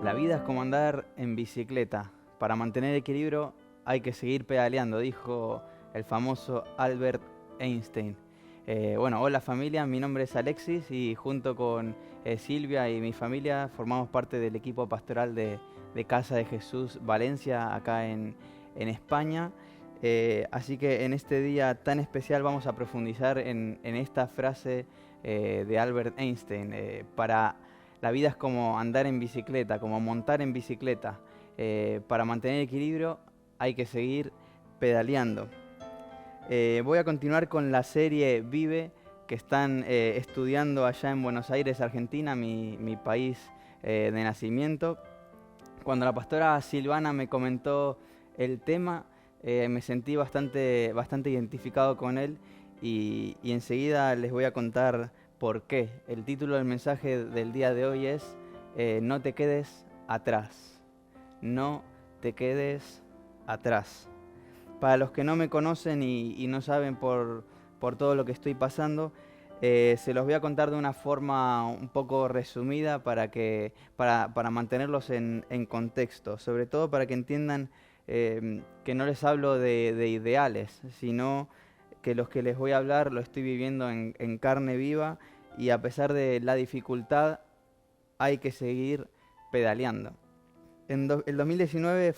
La vida es como andar en bicicleta. Para mantener equilibrio hay que seguir pedaleando, dijo el famoso Albert Einstein. Hola familia, mi nombre es Alexis y junto con Silvia y mi familia formamos parte del equipo pastoral de Casa de Jesús Valencia, acá en España. Así que en este día tan especial vamos a profundizar en esta frase de Albert Einstein. La vida es como andar en bicicleta, como montar en bicicleta. Para mantener equilibrio hay que seguir pedaleando. Voy a continuar con la serie Vive, que están estudiando allá en Buenos Aires, Argentina, mi país de nacimiento. Cuando la pastora Silvana me comentó el tema, me sentí bastante identificado con él y enseguida les voy a contar por qué. El título del mensaje del día de hoy es No te quedes atrás. No te quedes atrás. Para los que no me conocen y no saben por todo lo que estoy pasando, se los voy a contar de una forma un poco resumida para mantenerlos en contexto, sobre todo para que entiendan que no les hablo de ideales, sino que los que les voy a hablar lo estoy viviendo en carne viva y a pesar de la dificultad hay que seguir pedaleando. El 2019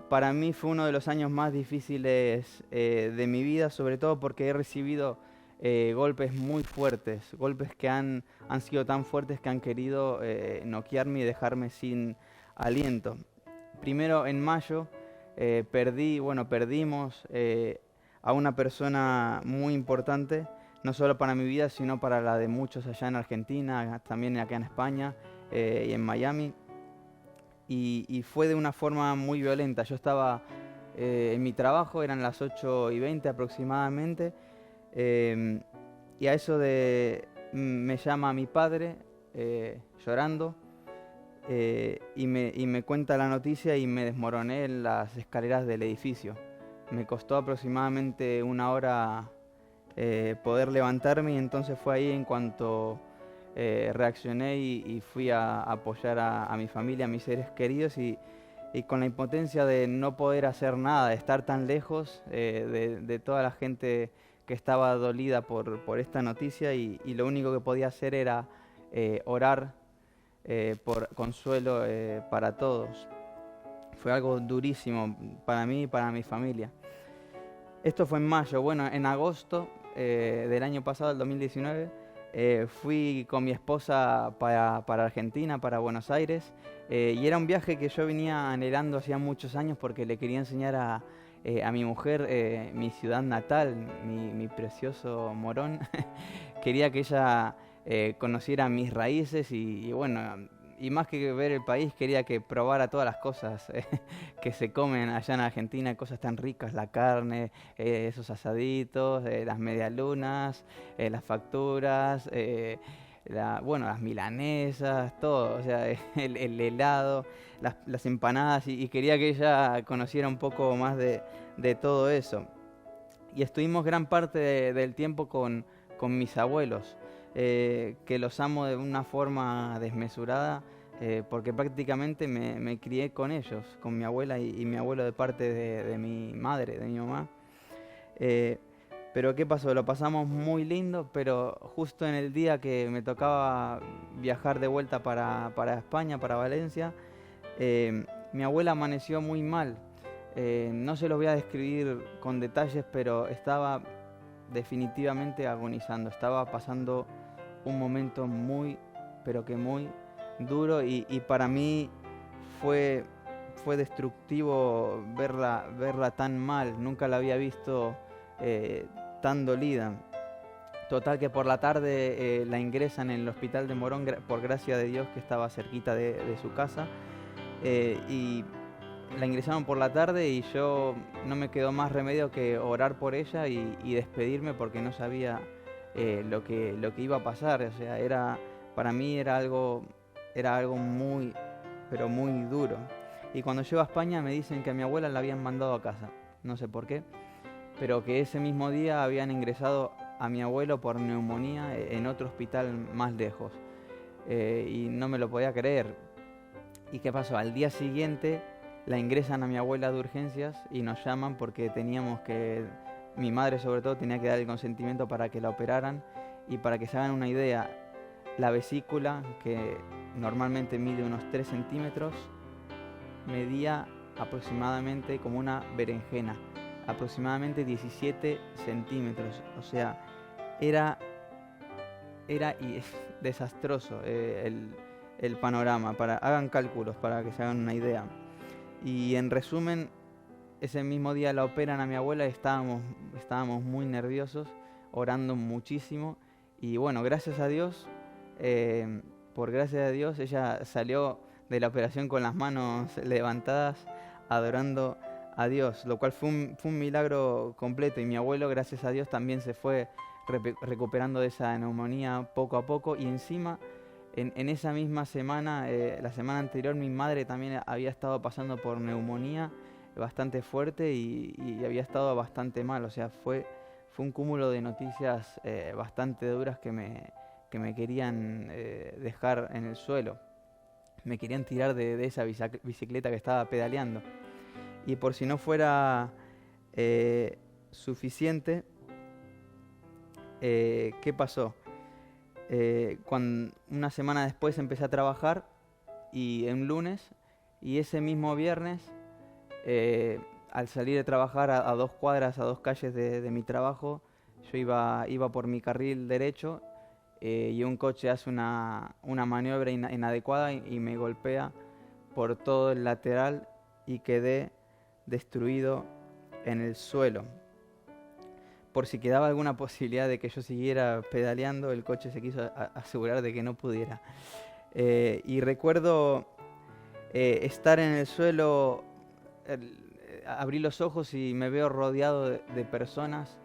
para mí fue uno de los años más difíciles de mi vida, sobre todo porque he recibido golpes muy fuertes, golpes que han sido tan fuertes que han querido noquearme y dejarme sin aliento. Primero en mayo perdimos a una persona muy importante, no solo para mi vida, sino para la de muchos allá en Argentina, también acá en España y en Miami. Y fue de una forma muy violenta. Yo estaba en mi trabajo, eran las 8:20 aproximadamente, y a eso me llama mi padre llorando y me cuenta la noticia y me desmoroné en las escaleras del edificio. Me costó aproximadamente una hora poder levantarme y entonces fue ahí en cuanto reaccioné y fui a apoyar a mi familia, a mis seres queridos y con la impotencia de no poder hacer nada, de estar tan lejos de toda la gente que estaba dolida por esta noticia y lo único que podía hacer era orar por consuelo para todos. Fue algo durísimo para mí y para mi familia. Esto fue en mayo. Bueno, en agosto del año pasado, el 2019, fui con mi esposa para Argentina, para Buenos Aires, y era un viaje que yo venía anhelando hacía muchos años porque le quería enseñar a mi mujer mi ciudad natal, mi precioso Morón. Quería que ella conociera mis raíces y más que ver el país, quería que probara todas las cosas que se comen allá en Argentina, cosas tan ricas, la carne, esos asaditos, las medialunas, las facturas, las milanesas, todo, o sea, el helado, las empanadas, y quería que ella conociera un poco más de todo eso. Y estuvimos gran parte del tiempo con mis abuelos, que los amo de una forma desmesurada, porque prácticamente me crié con ellos, con mi abuela y mi abuelo de parte de mi madre, de mi mamá. Pero ¿qué pasó? Lo pasamos muy lindo, pero justo en el día que me tocaba viajar de vuelta para España, para Valencia, mi abuela amaneció muy mal. No se los voy a describir con detalles, pero estaba definitivamente agonizando, estaba pasando un momento muy, pero que muy duro y para mí fue destructivo verla tan mal, nunca la había visto tan dolida. Total que por la tarde la ingresan en el hospital de Morón, por gracia de Dios que estaba cerquita de su casa, y la ingresaron por la tarde y yo no me quedó más remedio que orar por ella y despedirme porque no sabía lo que iba a pasar. O sea, para mí era algo muy, pero muy duro. Y cuando llego a España me dicen que a mi abuela la habían mandado a casa, no sé por qué, pero que ese mismo día habían ingresado a mi abuelo por neumonía en otro hospital más lejos. Y no me lo podía creer. ¿Y qué pasó? Al día siguiente la ingresan a mi abuela de urgencias y nos llaman porque mi madre sobre todo tenía que dar el consentimiento para que la operaran. Y para que se hagan una idea, la vesícula, que normalmente mide unos 3 centímetros, medía aproximadamente como una berenjena, aproximadamente 17 centímetros. O sea, era desastroso el panorama. Hagan cálculos para que se hagan una idea. Y en resumen, ese mismo día la operan a mi abuela y estábamos muy nerviosos, orando muchísimo. Y bueno, gracias a Dios, por gracias a Dios, ella salió de la operación con las manos levantadas, adorando a Dios, lo cual fue un milagro completo. Y mi abuelo, gracias a Dios, también se fue recuperando de esa neumonía poco a poco. Y encima, en esa misma semana, la semana anterior, mi madre también había estado pasando por neumonía bastante fuerte y había estado bastante mal. O sea, fue un cúmulo de noticias bastante duras que me querían dejar en el suelo. Me querían tirar de esa bicicleta que estaba pedaleando. Y por si no fuera suficiente, ¿qué pasó? Una semana después empecé a trabajar y un lunes, y ese mismo viernes, al salir de trabajar a 2 cuadras, a 2 calles de mi trabajo, yo iba por mi carril derecho y un coche hace una maniobra inadecuada y me golpea por todo el lateral y quedé destruido en el suelo. Por si quedaba alguna posibilidad de que yo siguiera pedaleando, el coche se quiso asegurar de que no pudiera. Y recuerdo estar en el suelo, abrí los ojos y me veo rodeado de personas,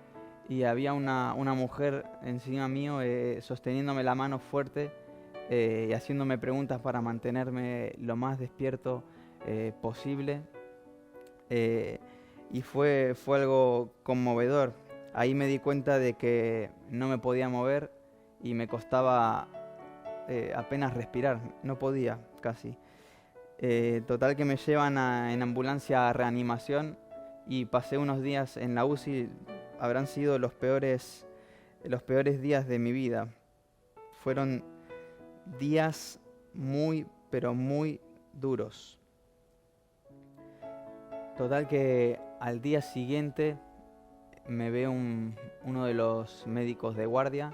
y había una mujer encima mío sosteniéndome la mano fuerte y haciéndome preguntas para mantenerme lo más despierto posible. Y fue algo conmovedor. Ahí me di cuenta de que no me podía mover y me costaba apenas respirar, no podía casi. Total que me llevan en ambulancia a reanimación y pasé unos días en la UCI. Habrán sido los peores días de mi vida. Fueron días muy, pero muy duros. Total que al día siguiente me ve uno de los médicos de guardia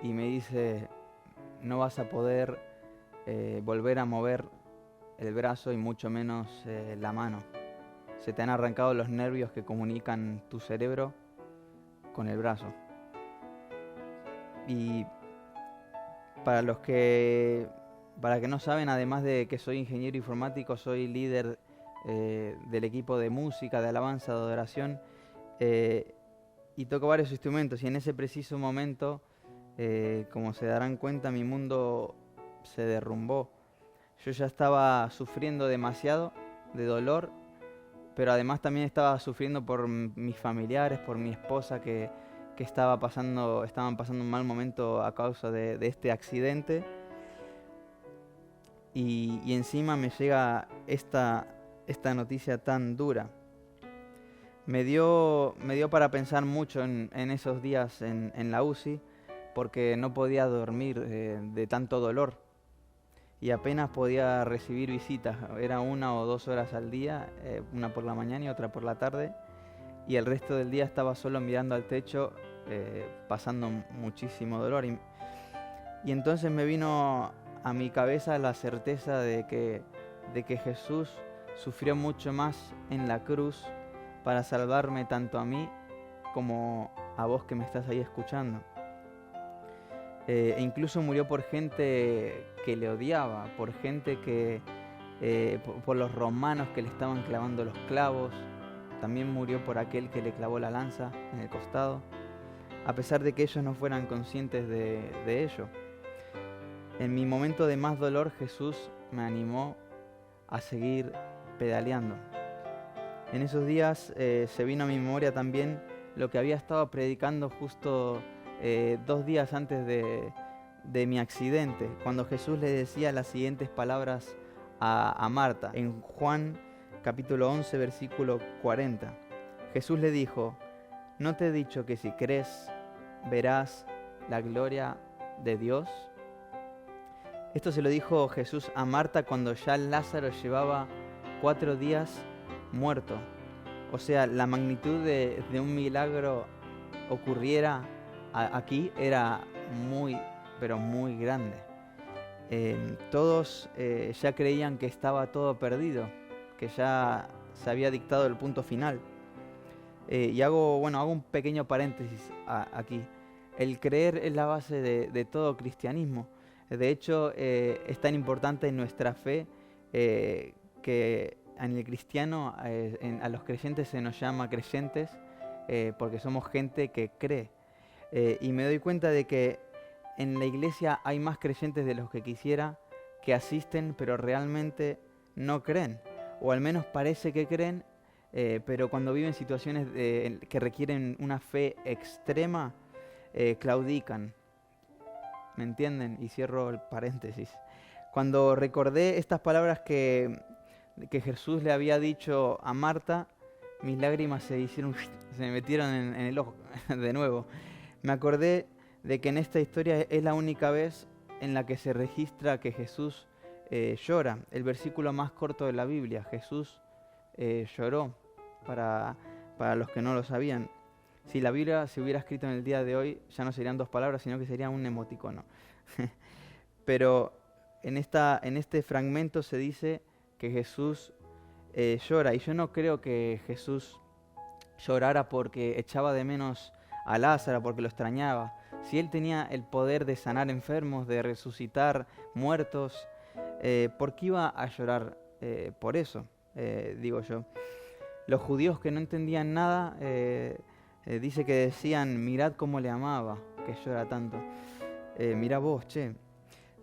y me dice: no vas a poder volver a mover el brazo y mucho menos la mano. Se te han arrancado los nervios que comunican tu cerebro con el brazo. Y para que no saben, además de que soy ingeniero informático, soy líder del equipo de música, de alabanza, de adoración, y toco varios instrumentos. Y en ese preciso momento, como se darán cuenta, mi mundo se derrumbó. Yo ya estaba sufriendo demasiado de dolor, pero además también estaba sufriendo por mis familiares, por mi esposa que estaban pasando un mal momento a causa de este accidente. Y encima me llega esta noticia tan dura. Me dio para pensar mucho en esos días en la UCI, porque no podía dormir de tanto dolor. Y apenas podía recibir visitas. Era 1 o 2 horas al día, una por la mañana y otra por la tarde. Y el resto del día estaba solo mirando al techo, pasando muchísimo dolor. Y entonces me vino a mi cabeza la certeza de que Jesús sufrió mucho más en la cruz para salvarme tanto a mí como a vos que me estás ahí escuchando. E incluso murió por gente que le odiaba, por gente por los romanos que le estaban clavando los clavos. También murió por aquel que le clavó la lanza en el costado, a pesar de que ellos no fueran conscientes de ello. En mi momento de más dolor, Jesús me animó a seguir pedaleando. En esos días se vino a mi memoria también lo que había estado predicando justo 2 días antes de mi accidente, cuando Jesús le decía las siguientes palabras a Marta. En Juan capítulo 11, versículo 40, Jesús le dijo: ¿no te he dicho que si crees verás la gloria de Dios? Esto se lo dijo Jesús a Marta cuando ya Lázaro llevaba 4 días muerto. O sea, la magnitud de un milagro ocurriera aquí era muy, pero muy grande. Todos ya creían que estaba todo perdido, que ya se había dictado el punto final. Y hago un pequeño paréntesis aquí. El creer es la base de todo cristianismo. De hecho, es tan importante en nuestra fe que en el cristiano, a los creyentes se nos llama creyentes porque somos gente que cree. Y me doy cuenta de que en la iglesia hay más creyentes de los que quisiera que asisten, pero realmente no creen. O al menos parece que creen, pero cuando viven situaciones que requieren una fe extrema, claudican. ¿Me entienden? Y cierro el paréntesis. Cuando recordé estas palabras que Jesús le había dicho a Marta, mis lágrimas se me metieron en el ojo de nuevo. Me acordé de que en esta historia es la única vez en la que se registra que Jesús llora. El versículo más corto de la Biblia, Jesús lloró, para los que no lo sabían. Si la Biblia se hubiera escrito en el día de hoy, ya no serían 2 palabras, sino que sería un emoticono. Pero en este fragmento se dice que Jesús llora. Y yo no creo que Jesús llorara porque echaba de menos a Lázaro, porque lo extrañaba. Si él tenía el poder de sanar enfermos, de resucitar muertos, ¿por qué iba a llorar por eso? Digo yo. Los judíos que no entendían nada, dice que decían: mirad cómo le amaba, que llora tanto. Mirá vos, che.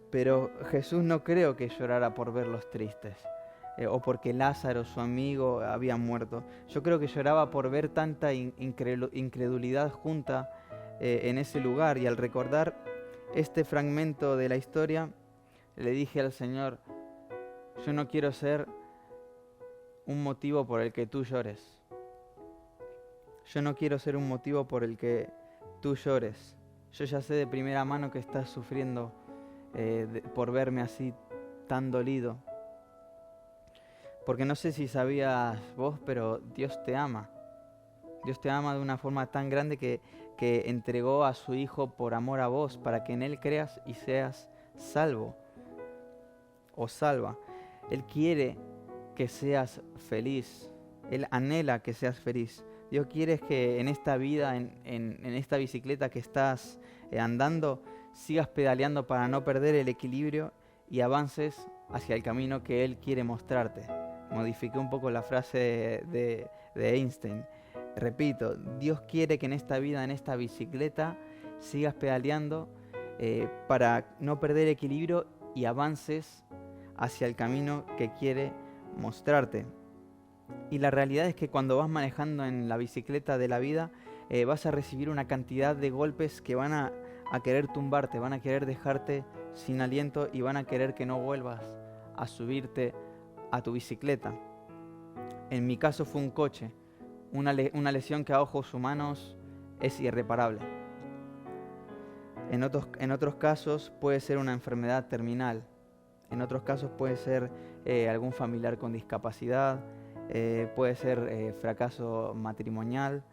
Pero Jesús no creo que llorara por verlos tristes, o porque Lázaro, su amigo, había muerto. Yo creo que lloraba por ver tanta incredulidad junta en ese lugar. Y al recordar este fragmento de la historia, le dije al Señor: yo no quiero ser un motivo por el que tú llores. Yo no quiero ser un motivo por el que tú llores. Yo ya sé de primera mano que estás sufriendo por verme así tan dolido. Porque no sé si sabías vos, pero Dios te ama. Dios te ama de una forma tan grande que entregó a su Hijo por amor a vos, para que en Él creas y seas salvo o salva. Él quiere que seas feliz. Él anhela que seas feliz. Dios quiere que en esta vida, en esta bicicleta que estás andando, sigas pedaleando para no perder el equilibrio y avances hacia el camino que Él quiere mostrarte. Modifiqué un poco la frase de Einstein. Repito, Dios quiere que en esta vida, en esta bicicleta, sigas pedaleando para no perder equilibrio y avances hacia el camino que quiere mostrarte. Y la realidad es que cuando vas manejando en la bicicleta de la vida, vas a recibir una cantidad de golpes que van a querer tumbarte, van a querer dejarte sin aliento y van a querer que no vuelvas a subirte a tu bicicleta. En mi caso fue un coche, una lesión que a ojos humanos es irreparable. En otros casos puede ser una enfermedad terminal. En otros casos puede ser algún familiar con discapacidad, puede ser fracaso matrimonial,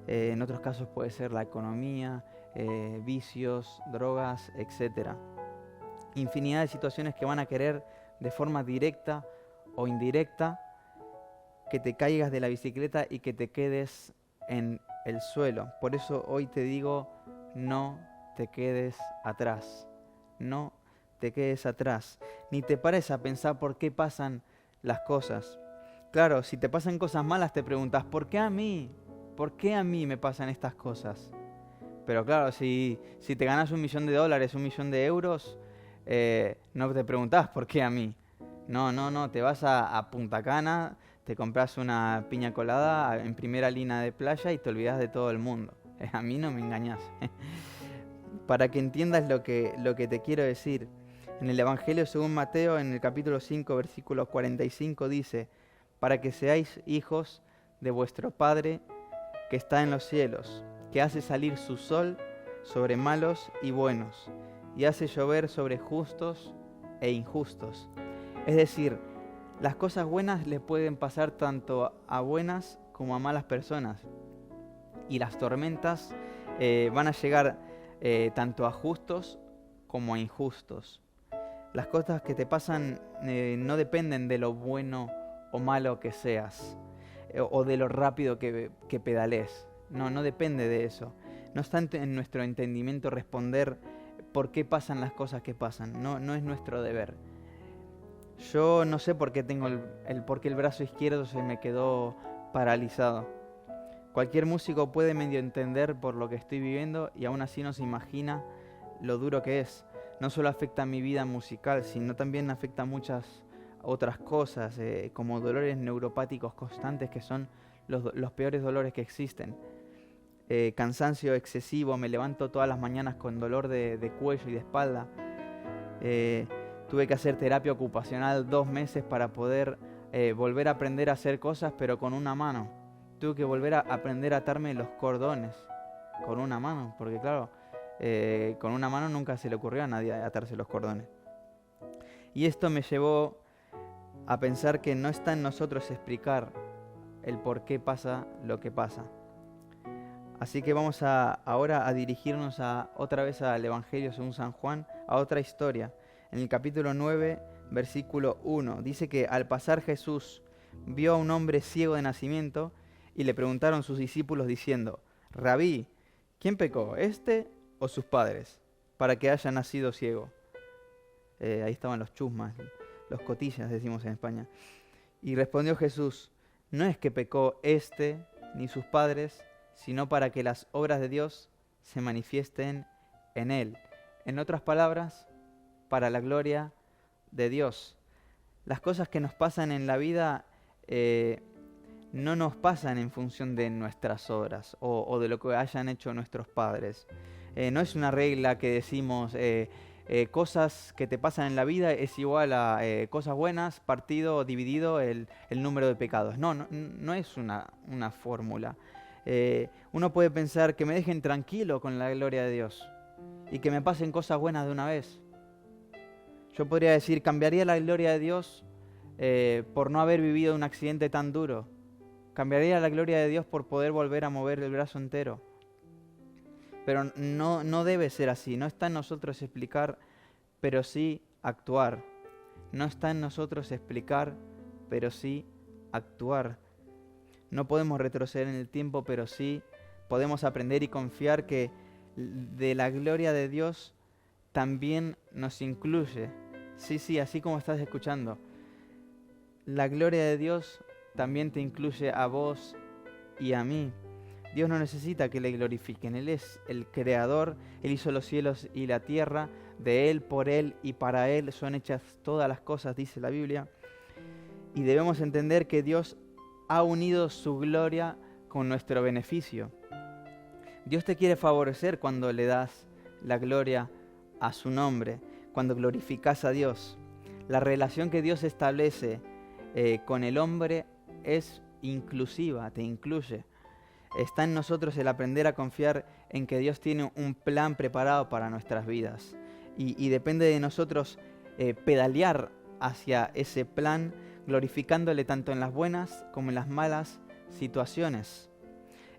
en otros casos puede ser la economía, vicios, drogas, etc. Infinidad de situaciones que van a querer de forma directa o indirecta que te caigas de la bicicleta y que te quedes en el suelo. Por eso hoy te digo: no te quedes atrás. No te quedes atrás. Ni te pares a pensar por qué pasan las cosas. Claro, si te pasan cosas malas te preguntas: ¿por qué a mí? ¿Por qué a mí me pasan estas cosas? Pero claro, si te ganas $1 millón, $1 millón, no te preguntás ¿por qué a mí? No, te vas a Punta Cana, te compras una piña colada en primera línea de playa y te olvidas de todo el mundo. A mí no me engañás. Para que entiendas lo que te quiero decir, En el Evangelio según Mateo, en el capítulo 5, versículo 45, dice: para que seáis hijos de vuestro Padre que está en los cielos, que hace salir su sol sobre malos y buenos, y hace llover sobre justos e injustos. Es decir, las cosas buenas le pueden pasar tanto a buenas como a malas personas, y las tormentas van a llegar tanto a justos como a injustos. Las cosas que te pasan no dependen de lo bueno o malo que seas, o de lo rápido que pedales. No depende de eso. No está en nuestro entendimiento responder por qué pasan las cosas que pasan. No es nuestro deber. Yo no sé por qué tengo por qué el brazo izquierdo se me quedó paralizado. Cualquier músico puede medio entender por lo que estoy viviendo y aún así no se imagina lo duro que es. No solo afecta a mi vida musical, sino también afecta a muchas otras cosas, como dolores neuropáticos constantes, que son los peores dolores que existen. Cansancio excesivo, me levanto todas las mañanas con dolor de cuello y de espalda. Tuve que hacer terapia ocupacional 2 meses para poder volver a aprender a hacer cosas, pero con una mano. Tuve que volver a aprender a atarme los cordones con una mano, porque claro, con una mano nunca se le ocurrió a nadie atarse los cordones. Y esto me llevó a pensar que no está en nosotros explicar el por qué pasa lo que pasa. Así que vamos ahora a dirigirnos otra vez al Evangelio según San Juan, a otra historia. En el capítulo 9, versículo 1, dice que al pasar Jesús vio a un hombre ciego de nacimiento y le preguntaron sus discípulos diciendo: Rabí, ¿quién pecó, este o sus padres, para que haya nacido ciego? Ahí estaban los chusmas, los cotillas decimos en España. Y respondió Jesús: no es que pecó este ni sus padres, sino para que las obras de Dios se manifiesten en él. En otras palabras, para la gloria de Dios. Las cosas que nos pasan en la vida no nos pasan en función de nuestras obras o de lo que hayan hecho nuestros padres. No es una regla que decimos cosas que te pasan en la vida es igual a cosas buenas partido o dividido el número de pecados. No es una fórmula. Uno puede pensar que me dejen tranquilo con la gloria de Dios y que me pasen cosas buenas de una vez. Yo podría decir, cambiaría la gloria de Dios por no haber vivido un accidente tan duro. Cambiaría la gloria de Dios por poder volver a mover el brazo entero. Pero no debe ser así. No está en nosotros explicar, pero sí actuar. No está en nosotros explicar, pero sí actuar. No podemos retroceder en el tiempo, pero sí podemos aprender y confiar que de la gloria de Dios también nos incluye. Sí, así como estás escuchando. La gloria de Dios también te incluye a vos y a mí. Dios no necesita que le glorifiquen. Él es el creador. Él hizo los cielos y la tierra. De Él, por Él y para Él son hechas todas las cosas, dice la Biblia. Y debemos entender que Dios ha unido su gloria con nuestro beneficio. Dios te quiere favorecer cuando le das la gloria a su nombre, cuando glorificas a Dios. La relación que Dios establece con el hombre es inclusiva, te incluye. Está en nosotros el aprender a confiar en que Dios tiene un plan preparado para nuestras vidas. Y depende de nosotros pedalear hacia ese plan, glorificándole tanto en las buenas como en las malas situaciones.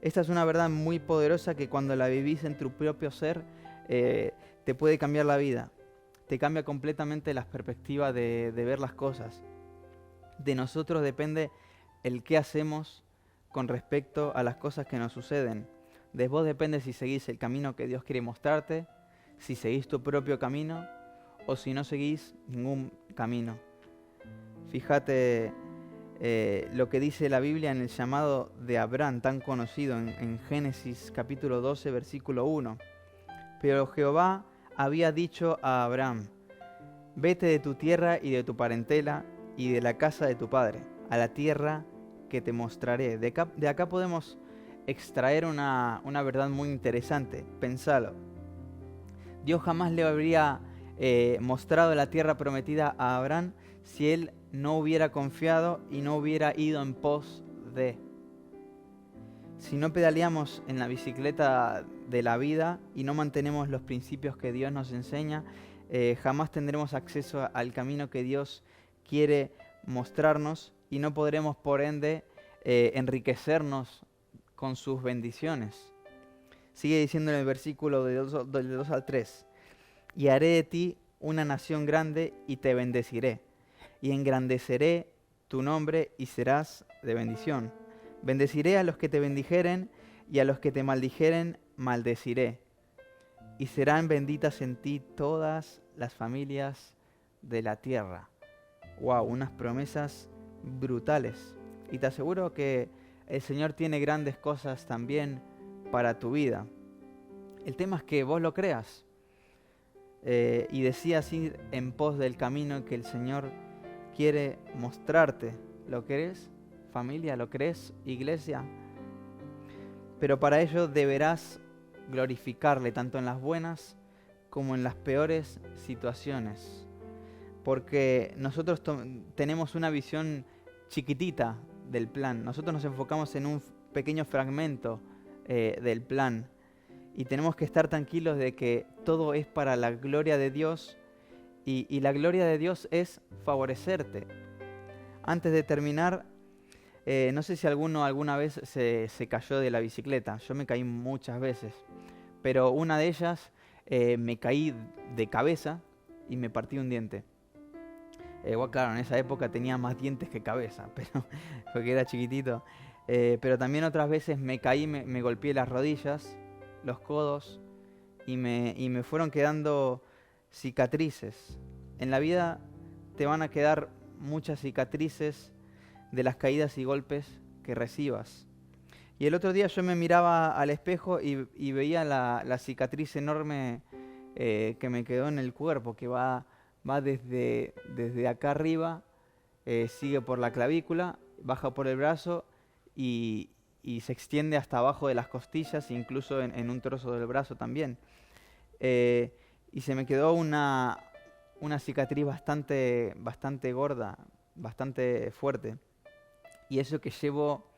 Esta es una verdad muy poderosa que cuando la vivís en tu propio ser, te puede cambiar la vida. Te cambia completamente la perspectiva de ver las cosas. De nosotros depende el qué hacemos con respecto a las cosas que nos suceden. De vos depende si seguís el camino que Dios quiere mostrarte, si seguís tu propio camino o si no seguís ningún camino. Fíjate lo que dice la Biblia en el llamado de Abraham, tan conocido en Génesis capítulo 12, versículo 1. Pero Jehová había dicho a Abraham: vete de tu tierra y de tu parentela y de la casa de tu padre, a la tierra que te mostraré. De acá podemos extraer una verdad muy interesante. Pensalo. Dios jamás le habría mostrado la tierra prometida a Abraham si él no hubiera confiado y no hubiera ido en pos de. Si no pedaleamos en la bicicleta de la vida y no mantenemos los principios que Dios nos enseña, jamás tendremos acceso al camino que Dios quiere mostrarnos y no podremos, por ende, enriquecernos con sus bendiciones. Sigue diciendo en el versículo del 2 al 3, y haré de ti una nación grande y te bendeciré, y engrandeceré tu nombre y serás de bendición. Bendeciré a los que te bendijeren y a los que te maldijeren maldeciré. Y serán benditas en ti todas las familias de la tierra. Wow, unas promesas brutales. Y te aseguro que el Señor tiene grandes cosas también para tu vida. El tema es que vos lo creas. Y decidas ir en pos del camino que el Señor quiere mostrarte. ¿Lo crees, familia? ¿Lo crees, iglesia? Pero para ello deberás glorificarle tanto en las buenas como en las peores situaciones. Porque nosotros tenemos una visión chiquitita del plan. Nosotros nos enfocamos en un pequeño fragmento del plan. Y tenemos que estar tranquilos de que todo es para la gloria de Dios. Y la gloria de Dios es favorecerte. Antes de terminar, no sé si alguno alguna vez se cayó de la bicicleta. Yo me caí muchas veces. Pero una de ellas me caí de cabeza y me partí un diente. Igual, claro, en esa época tenía más dientes que cabeza, pero porque era chiquitito. Pero también otras veces me caí, me golpeé las rodillas, los codos y me fueron quedando cicatrices. En la vida te van a quedar muchas cicatrices de las caídas y golpes que recibas. Y el otro día yo me miraba al espejo y veía la cicatriz enorme que me quedó en el cuerpo, que va desde acá arriba, sigue por la clavícula, baja por el brazo y se extiende hasta abajo de las costillas, incluso en un trozo del brazo también. Y se me quedó una cicatriz bastante gorda, bastante fuerte. Y eso que llevo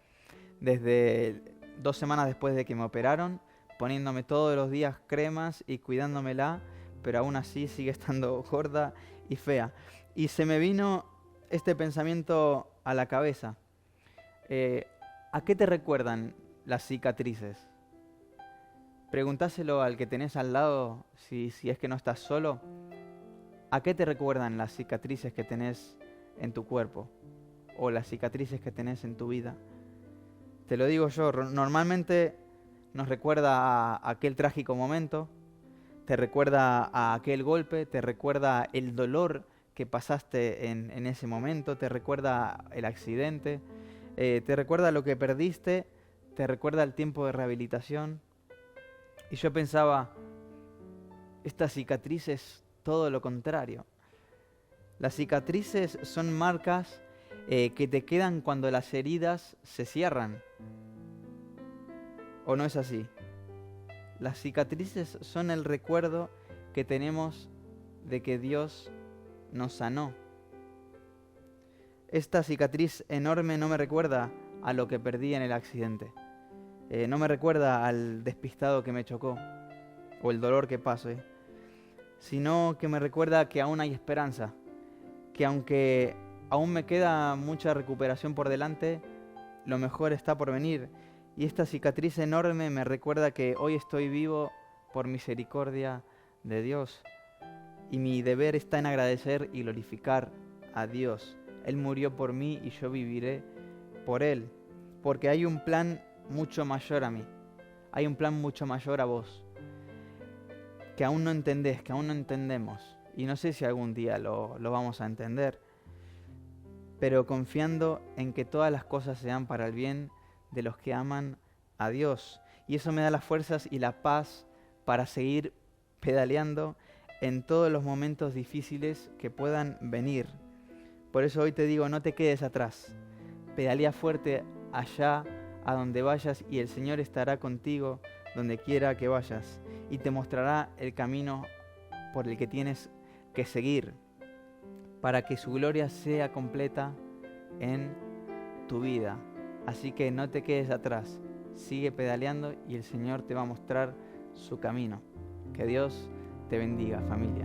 desde 2 semanas después de que me operaron, poniéndome todos los días cremas y cuidándomela, pero aún así sigue estando gorda y fea. Y se me vino este pensamiento a la cabeza. ¿A qué te recuerdan las cicatrices? Preguntáselo al que tenés al lado, si es que no estás solo. ¿A qué te recuerdan las cicatrices que tenés en tu cuerpo? O las cicatrices que tenés en tu vida. Te lo digo yo, normalmente nos recuerda a aquel trágico momento, te recuerda a aquel golpe, te recuerda el dolor que pasaste en ese momento, te recuerda el accidente, te recuerda lo que perdiste, te recuerda el tiempo de rehabilitación. Y yo pensaba, esta cicatriz es todo lo contrario. Las cicatrices son marcas que te quedan cuando las heridas se cierran. ¿O no es así? Las cicatrices son el recuerdo que tenemos de que Dios nos sanó. Esta cicatriz enorme no me recuerda a lo que perdí en el accidente. No me recuerda al despistado que me chocó o el dolor que pasé, sino que me recuerda que aún hay esperanza, que aunque aún me queda mucha recuperación por delante, lo mejor está por venir. Y esta cicatriz enorme me recuerda que hoy estoy vivo por misericordia de Dios. Y mi deber está en agradecer y glorificar a Dios. Él murió por mí y yo viviré por Él. Porque hay un plan mucho mayor a mí. Hay un plan mucho mayor a vos. Que aún no entendés, que aún no entendemos. Y no sé si algún día lo vamos a entender. Pero confiando en que todas las cosas se dan para el bien de los que aman a Dios. Y eso me da las fuerzas y la paz para seguir pedaleando en todos los momentos difíciles que puedan venir. Por eso hoy te digo, no te quedes atrás. Pedalea fuerte allá a donde vayas y el Señor estará contigo donde quiera que vayas y te mostrará el camino por el que tienes que seguir para que su gloria sea completa en tu vida. Así que no te quedes atrás, sigue pedaleando y el Señor te va a mostrar su camino. Que Dios te bendiga, familia.